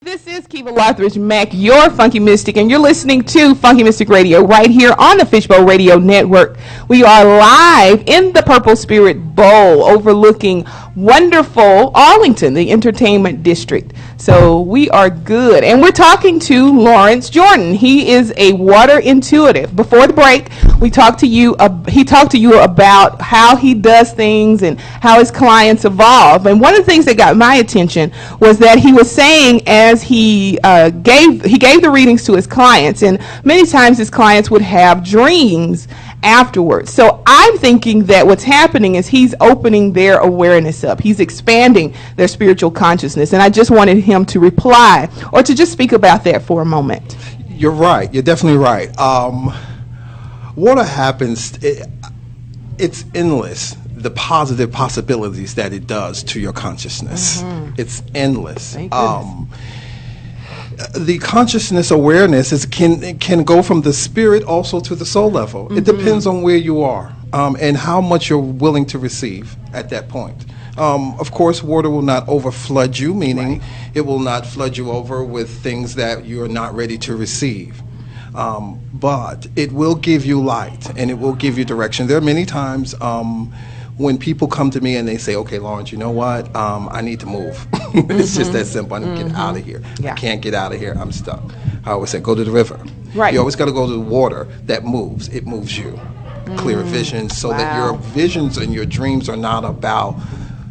This is Kiva Lothridge Mack, your Funky Mystic, and you're listening to Funky Mystic Radio right here on the Fishbowl Radio Network. We are live in the Purple Spirit Bowl overlooking wonderful Arlington, the entertainment district. So we are good. And we're talking to Lawrence Jordan. He is a water intuitive. Before the break, he talked to you about how he does things and how his clients evolve. And one of the things that got my attention was that he was saying as he gave the readings to his clients, and many times his clients would have dreams afterwards. So I'm thinking that what's happening is he's opening their awareness up. He's expanding their spiritual consciousness. And I just wanted him to reply or to just speak about that for a moment. You're right. You're definitely right. What happens, it's endless, the positive possibilities that it does to your consciousness. It's endless. Thank goodness. The consciousness awareness can go from the spirit also to the soul level. It depends on where you are and how much you're willing to receive at that point. Of course, water will not overflood you, meaning it will not flood you over with things that you're not ready to receive. But it will give you light and it will give you direction. There are many times when people come to me and they say, okay, Lawrence, you know what? I need to move. It's just that simple. I need to get out of here. Yeah. I can't get out of here. I'm stuck. I always say, go to the river. Right. You always got to go to the water that moves. It moves you. Clear vision so that your visions and your dreams are not about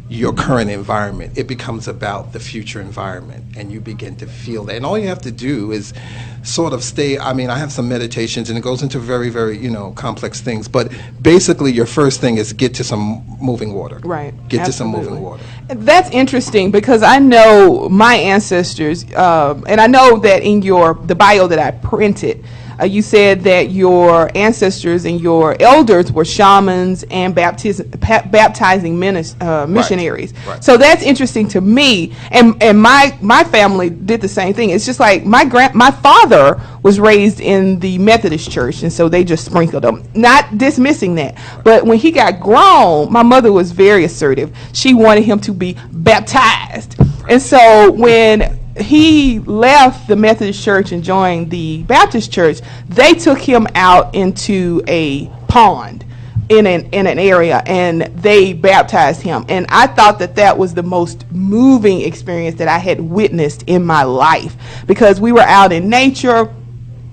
your current environment. It becomes about the future environment, and you begin to feel that. And all you have to do is sort of stay. I mean, I have some meditations, and it goes into very, very, complex things. But basically, your first thing is get to some moving water. Right. Get Absolutely. to some moving water. That's interesting because I know my ancestors, and I know that in the bio that I printed, you said that your ancestors and your elders were shamans and baptizing missionaries. Right. So that's interesting to me. And my family did the same thing. It's just like my father was raised in the Methodist church, and so they just sprinkled them. Not dismissing that, but when he got grown, my mother was very assertive. She wanted him to be baptized, and so when he left the Methodist church and joined the Baptist church, they took him out into a pond in an area and they baptized him. And I thought that was the most moving experience that I had witnessed in my life, because we were out in nature.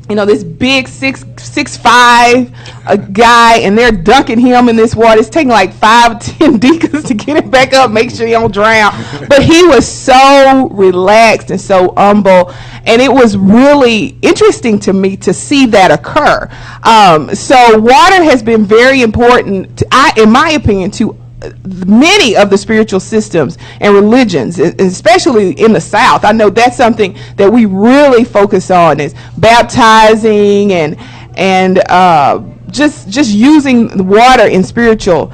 This big 6'5" a guy, and they're dunking him in this water. It's taking like 5 or 10 deacons to get him back up, make sure he don't drown. But he was so relaxed and so humble, and it was really interesting to me to see that occur. So water has been very important, in my opinion, to many of the spiritual systems and religions, especially in the South. I know that's something that we really focus on, is baptizing and just using the water in spiritual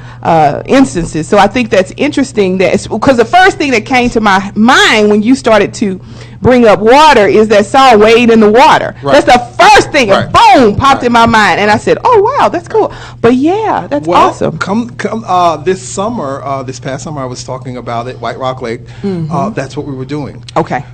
instances. So I think that's interesting, because the first thing that came to my mind when you started to bring up water is that song "Wade in the Water." Right. That's the first thing, and boom, popped in my mind, and I said, "Oh wow, that's cool." But yeah, that's awesome. This past summer, I was talking about it, White Rock Lake. That's what we were doing. Okay.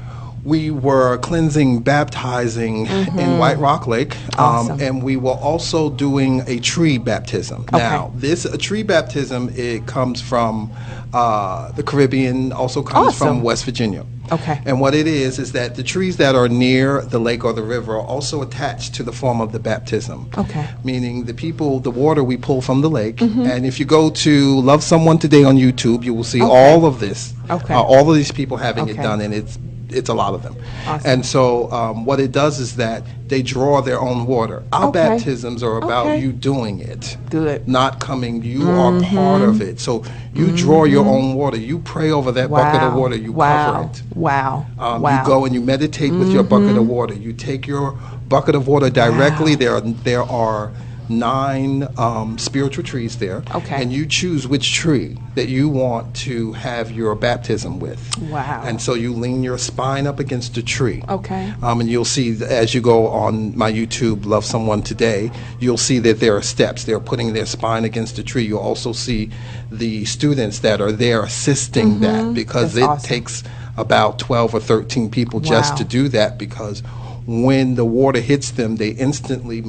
We were cleansing, baptizing in White Rock Lake, Awesome. and we were also doing a tree baptism. Okay. Now, a tree baptism, it comes from the Caribbean, also comes from West Virginia. Okay. And what it is that the trees that are near the lake or the river are also attached to the form of the baptism. Okay. Meaning the water we pull from the lake. And if you go to Love Someone Today on YouTube, you will see all of this. Okay. All of these people having it Okay. done, and it's a lot of them. Awesome. And so what it does is that they draw their own water. Our Okay. baptisms are about Okay. you doing it. Good. Not coming, you are part of it. So you draw your own water. You pray over that bucket of water. You cover it. Wow. You go and you meditate with your bucket of water. You take your bucket of water directly. There are 9 spiritual trees there. Okay. And you choose which tree that you want to have your baptism with. Wow. And so you lean your spine up against the tree. Okay. And you'll see, as you go on my YouTube, Love Someone Today, you'll see that there are steps. They're putting their spine against the tree. You'll also see the students that are there assisting that, because That's it awesome. takes about 12 or 13 people just Wow. to do that, because when the water hits them,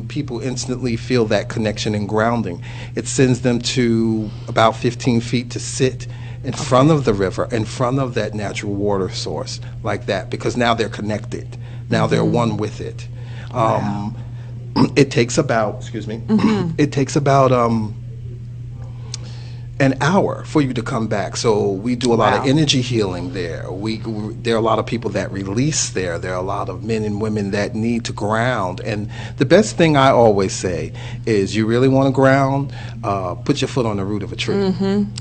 people instantly feel that connection and grounding. It sends them to about 15 feet to sit in front of the river, in front of that natural water source like that, because now they're connected. Now they're one with it. It takes about, it takes about an hour for you to come back. So we do a lot of energy healing there. There are a lot of people that release there. There are a lot of men and women that need to ground. And the best thing I always say is, you really want to ground, put your foot on the root of a tree.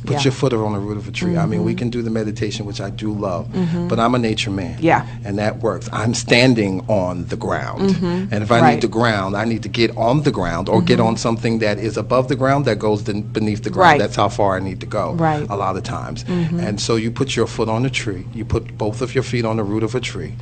Put your foot on the root of a tree. I mean, we can do the meditation, which I do love, but I'm a nature man. Yeah. And that works. I'm standing on the ground. And if I need to ground, I need to get on the ground, or get on something that is above the ground that goes beneath the ground. Right. That's how far I need to go a lot of times. And so you put your foot on a tree, you put both of your feet on the root of a tree,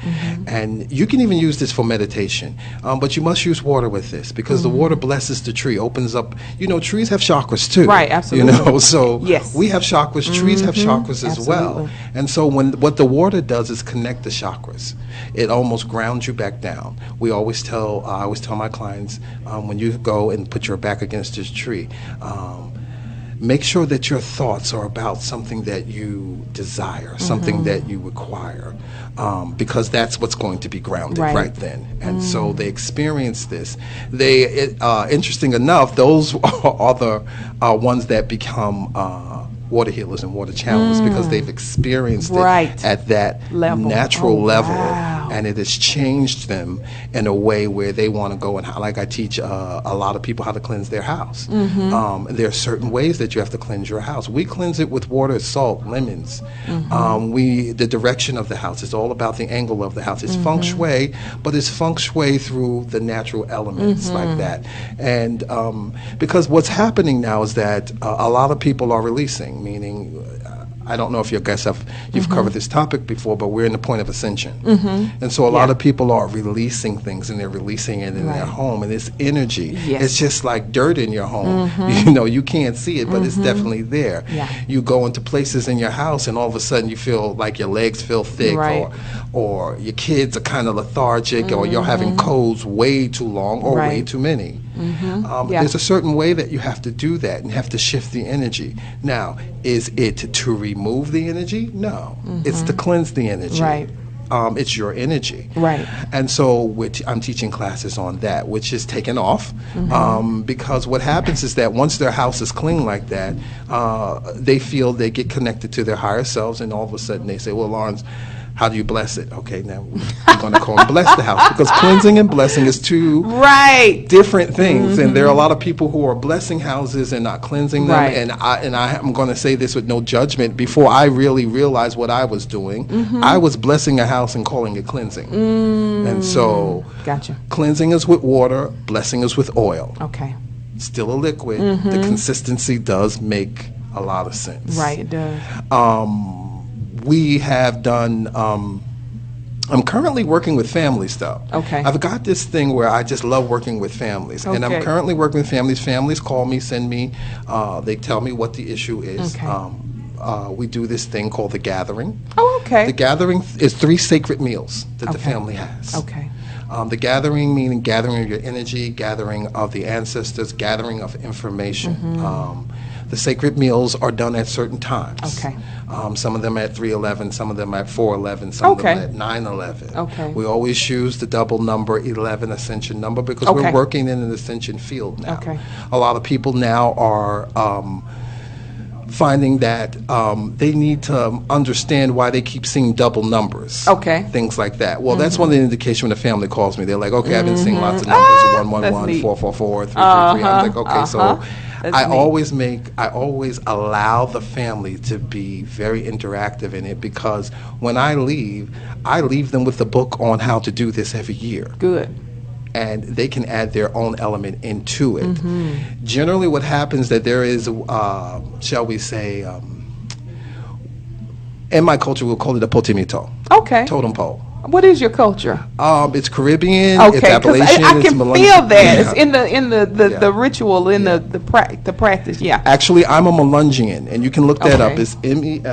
and you can even use this for meditation, but you must use water with this, because the water blesses the tree, opens up, trees have chakras too. Right, absolutely. So Yes. we have chakras, trees have chakras as well. Absolutely. And so what the water does is connect the chakras. It almost grounds you back down. I always tell my clients, when you go and put your back against this tree, make sure that your thoughts are about something that you desire, something that you require, because that's what's going to be grounded right then. And so they experience this. Interesting enough, those are the ones that become water healers and water channelers, because they've experienced it at that natural level, and it has changed them in a way where they want to go. And like I teach a lot of people how to cleanse their house. There are certain ways that you have to cleanse your house. We cleanse it with water, salt, lemons. The direction of the house is all about the angle of the house. It's feng shui, but it's feng shui through the natural elements like that. And because what's happening now is that a lot of people are releasing, meaning, I don't know if you've covered this topic before, but we're in the point of ascension. And so a lot of people are releasing things, and they're releasing it in their home, and this energy, it's just like dirt in your home. You can't see it, but it's definitely there. You go into places in your house, and all of a sudden you feel like your legs feel thick, or your kids are kind of lethargic, or you're having colds way too long, or way too many. There's a certain way that you have to do that, and have to shift the energy. Now, is it to remove the energy? No, it's to cleanse the energy. It's your energy. And so I'm teaching classes on that, which is taken off, because what happens is that once their house is clean like that, they feel they get connected to their higher selves, and all of a sudden they say, well, Lawrence, how do you bless it? Okay, now we're going to go and bless the house, because cleansing and blessing is two different things. And there are a lot of people who are blessing houses and not cleansing them. And I'm going to say this with no judgment. Before I really realized what I was doing, I was blessing a house and calling it cleansing. And so cleansing is with water, blessing is with oil. Still a liquid. The consistency does make a lot of sense. It does. We have done, I'm currently working with families, though. I've got this thing where I just love working with families. And I'm currently working with families. Families call me, send me, they tell me what the issue is. We do this thing called the gathering. The gathering is 3 sacred meals that the family has. The gathering meaning gathering of your energy, gathering of the ancestors, gathering of information. The sacred meals are done at certain times. Some of them at 3:11, some of them at 4:11, some of them at 9:11. We always choose the double number 11 ascension number, because we're working in an ascension field now. A lot of people now are finding that they need to understand why they keep seeing double numbers. Things like that. Well, that's one of the indications when the family calls me. They're like, okay, I've been seeing lots of numbers, 111, 444, 333. I'm like, okay, so I always allow the family to be very interactive in it, because when I leave them with a book on how to do this every year. And they can add their own element into it. Generally what happens that there is, shall we say, in my culture we'll call it a potimito. Totem pole. What is your culture? It's Caribbean, it's Okay, because Appalachian, I it's can Melanesian. feel that. Yeah. It's in the Yeah. ritual, in the practice. Yeah. Actually, I'm a Melungeon, and you can look that up. Okay. It's Melungeon.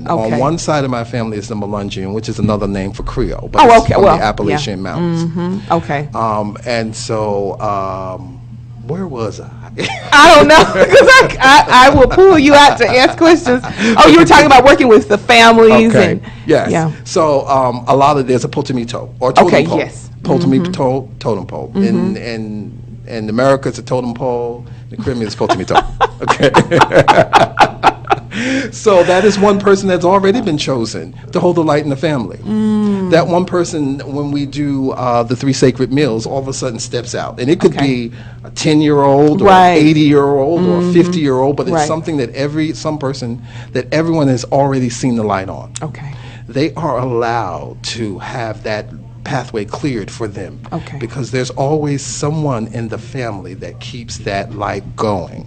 On Okay. one side of my family is the Melungeon, which is another name for Creole, but Oh, it's okay, from well, the Appalachian yeah. Mountains. Okay. And so, where was I? I don't know, because I will pull you out to ask questions. Oh, you were talking about working with the families Okay. and Yes. yeah. So a lot of there's a potemito or totem Okay, pole. yes. Potemito, totem pole. In America, it's a totem pole. In the Caribbean, it's potemito. Okay. So that is one person that's already been chosen to hold the light in the family. That one person, when we do the 3 sacred meals, all of a sudden steps out. And it could Okay. be a 10-year-old or Right. an 80-year-old or a 50-year-old, but it's Right. something that some person that everyone has already seen the light on. Okay. They are allowed to have that pathway cleared for them. Okay. Because there's always someone in the family that keeps that light going.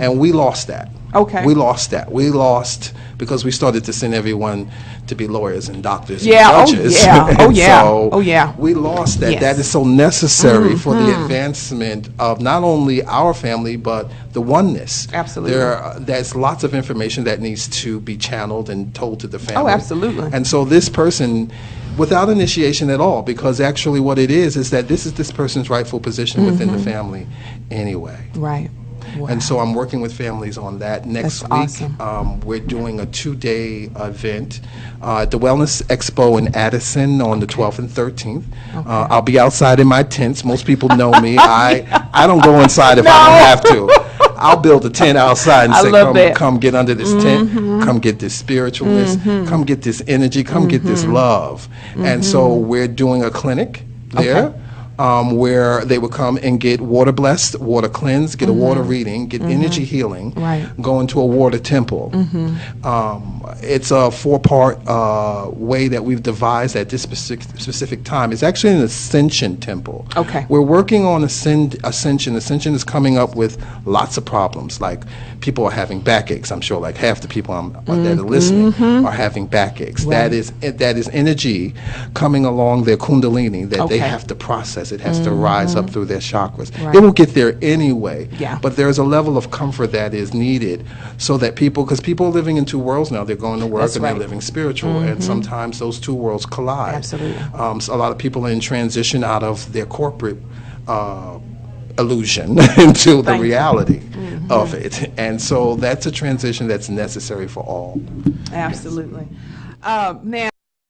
And we lost that. Okay. We lost that. We lost because we started to send everyone to be lawyers and doctors Yeah, oh, and judges. yeah, oh, And yeah, so oh, yeah. we lost that. Yes. That is so necessary for the advancement of not only our family, but the oneness. Absolutely. There's lots of information that needs to be channeled and told to the family. Oh, absolutely. And so this person, without initiation at all, because actually what it is that this is this person's rightful position within the family anyway. Right. Wow. And so I'm working with families on that. Next That's week, awesome. we're doing a 2-day event at the Wellness Expo in Addison on the 12th and 13th. I'll be outside in my tents. Most people know me. I don't go inside if I don't have to. I'll build a tent outside and I say, love that. come get under this tent, come get this spiritualness, come get this energy, come get this love. And so we're doing a clinic there. Okay. Where they would come and get water blessed, water cleansed, get a water reading, get energy healing, Right. go into a water temple. It's a 4-part way that we've devised at this specific time. It's actually an ascension temple. Okay. We're working on ascension. Ascension is coming up with lots of problems, like people are having backaches. I'm sure like half the people that are listening are having backaches. Right. That is energy coming along their kundalini that they Okay. have to process. It has to rise up through their chakras. Right. It will get there anyway. Yeah. But there's a level of comfort that is needed so that because people are living in 2 worlds now. They're going to work That's and right. they're living spiritual. And sometimes those 2 worlds collide. Absolutely. So a lot of people are in transition out of their corporate illusion into the Thank you. reality of it. And so that's a transition that's necessary for all. Absolutely. Now.